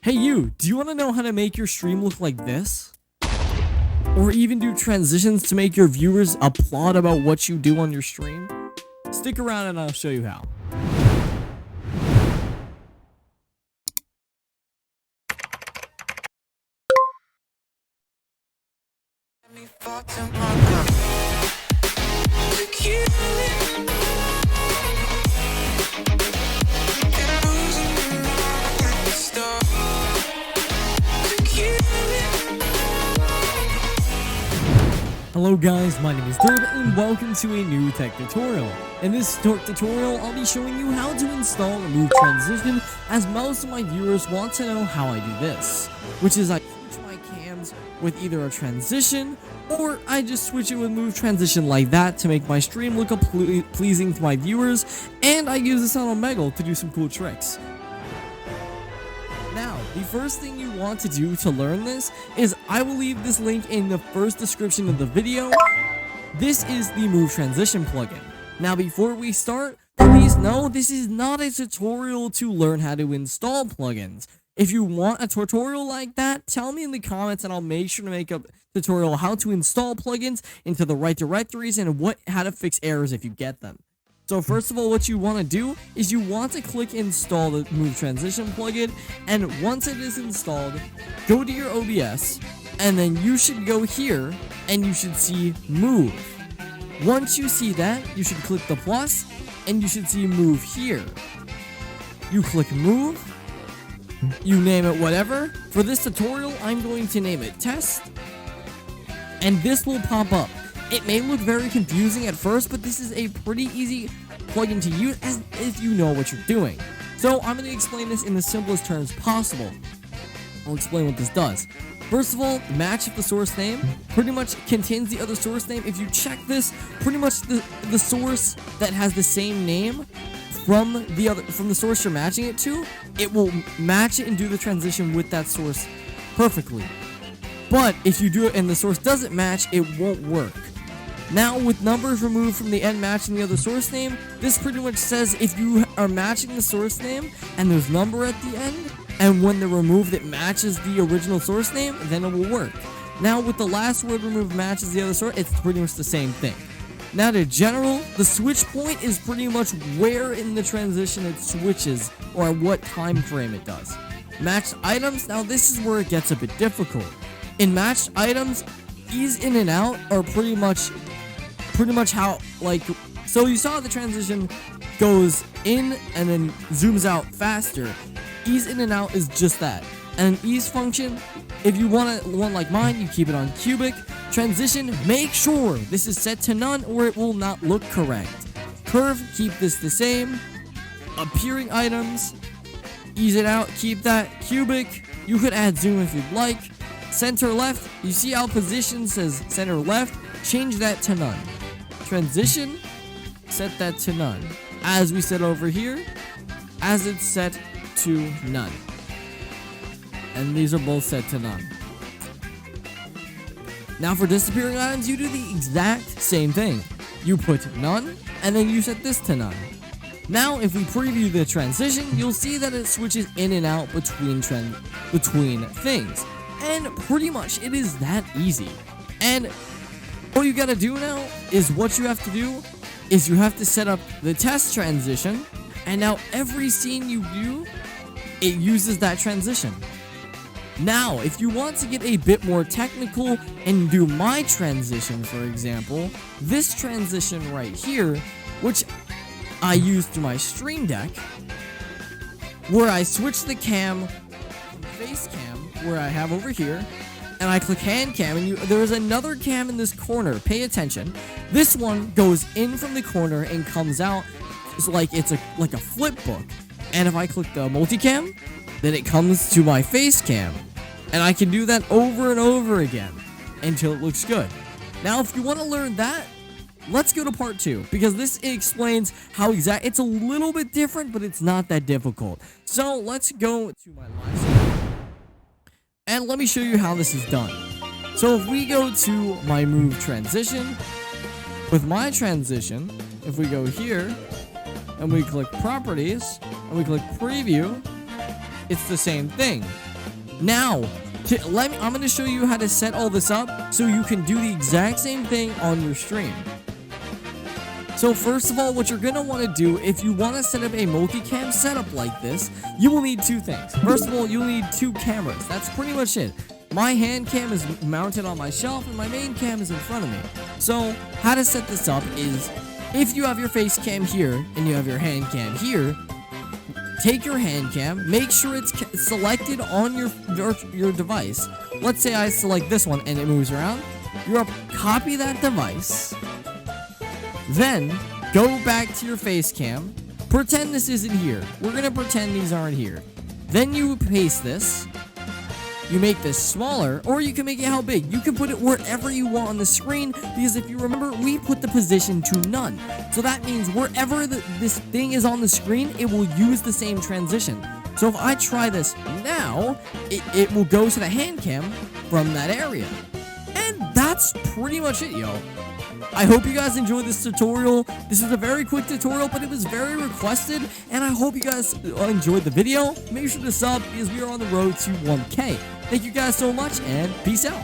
Hey you, do you want to know how to make your stream look like this? Or even do transitions to make your viewers applaud about what you do on your stream? Stick around and I'll show you how. Hello guys, my name is Derp and welcome to a new tech tutorial. In this tutorial, I'll be showing you how to install a Move Transition, as most of my viewers want to know how I do this. Which is I switch my cams with either a transition, or I just switch it with Move Transition like that to make my stream look pleasing to my viewers, and I use this on Omegle to do some cool tricks. Now, the first thing you want to do to learn this is I will leave this link in the first description of the video. This is the Move Transition plugin. Now, before we start, please know this is not a tutorial to learn how to install plugins. If you want a tutorial like that, tell me in the comments and I'll make sure to make a tutorial how to install plugins into the right directories and how to fix errors if you get them. So first of all, what you want to do is you want to click install the Move Transition plugin, and once it is installed, go to your OBS, and then you should go here, and you should see Move. Once you see that, you should click the plus, and you should see Move here. You click Move, you name it whatever. For this tutorial, I'm going to name it Test, and this will pop up. It may look very confusing at first, but this is a pretty easy plugin to use if you know what you're doing. So I'm going to explain this in the simplest terms possible. I'll explain what this does. First of all, match if the source name pretty much contains the other source name. If you check this, pretty much the source that has the same name from the source you're matching it to, it will match it and do the transition with that source perfectly. But if you do it and the source doesn't match, it won't work. Now, with numbers removed from the end matching the other source name, this pretty much says if you are matching the source name and there's number at the end, and when they're removed it matches the original source name, then it will work. Now, with the last word removed matches the other source, it's pretty much the same thing. Now, to general, the switch point is pretty much where in the transition it switches, or what time frame it does. Matched items, now this is where it gets a bit difficult. In matched items, ease in and out are pretty much how, like, so you saw the transition goes in and then zooms out faster. Ease in and out is just that. And an ease function, if you want one like mine, you keep it on cubic. Transition, make sure this is set to none or it will not look correct. Curve, keep this the same. Appearing items, ease it out, keep that. Cubic, you could add zoom if you'd like. Center left, you see how position says center left, change that to none. Transition, set that to none. As we said over here, as it's set to none. And these are both set to none. Now for disappearing items, you do the exact same thing. You put none, and then you set this to none. Now, if we preview the transition, you'll see that it switches in and out between things. And pretty much, it is that easy. And all you gotta do now is what you have to do is you have to set up the test transition, and now every scene you do, it uses that transition. Now, if you want to get a bit more technical and do my transition, for example, this transition right here, which I use through my Stream Deck, where I switch the cam from face cam, where I have over here, and I click hand cam, and there is another cam in this corner. Pay attention. This one goes in from the corner and comes out. It's like a flip book. And if I click the multicam, then it comes to my face cam, and I can do that over and over again until it looks good. Now, if you want to learn that, let's go to part 2, because this explains how it's a little bit different, but it's not that difficult. So let's go to my live stream. And let me show you how this is done. So if we go to my Move Transition, with my transition, if we go here, and we click Properties, and we click Preview, it's the same thing. Now, I'm going to show you how to set all this up so you can do the exact same thing on your stream. So first of all, what you're going to want to do, if you want to set up a multicam setup like this, you will need two things. First of all, you'll need two cameras. That's pretty much it. My hand cam is mounted on my shelf and my main cam is in front of me. So how to set this up is, if you have your face cam here and you have your hand cam here, take your hand cam, make sure it's selected on your device. Let's say I select this one and it moves around. You're gonna copy that device. Then, go back to your face cam. Pretend this isn't here. We're gonna pretend these aren't here. Then you paste this. You make this smaller, or you can make it how big. You can put it wherever you want on the screen, because if you remember, we put the position to none. So that means wherever this thing is on the screen, it will use the same transition. So if I try this now, it will go to the hand cam from that area. And that's pretty much it, yo. I hope you guys enjoyed this tutorial. This is a very quick tutorial, but it was very requested, and I hope you guys enjoyed the video. Make sure to sub, because we are on the road to 1K. Thank you guys so much, and peace out.